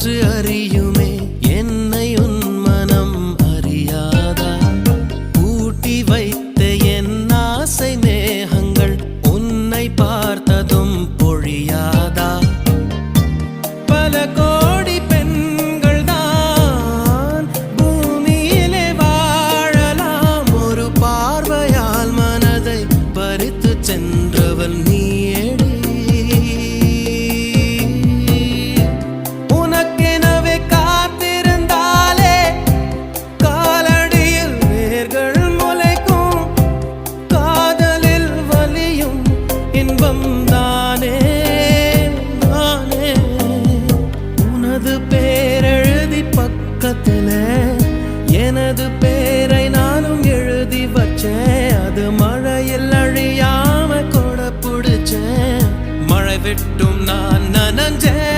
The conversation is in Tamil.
காற்று அறியுமே என்னை உன் மனம் அறியாதா பூட்டி வைத்த என் ஆசை மேகங்கள் உன்னை பார்த்ததும் பொழியாதா பல கோடி பெண்கள் தான் பூமியிலே வாழலாம் ஒரு பார்வையால் மனதை பறித்து சென்றவள் நீயேடி உனக்கெனவே காத்திருந்தாலே காலடியில் வேர்கள் முளைக்கும் காதலில் வலியும் இன்பம் தானே உனது பேரெழுதி பக்கத்தில் எனது பேரை நானும் எழுதி வச்சேன் அது மழையில் அழியாம கொடை பிடிச்சேன் மழை விட்டும் நான் நனஞ்சேன்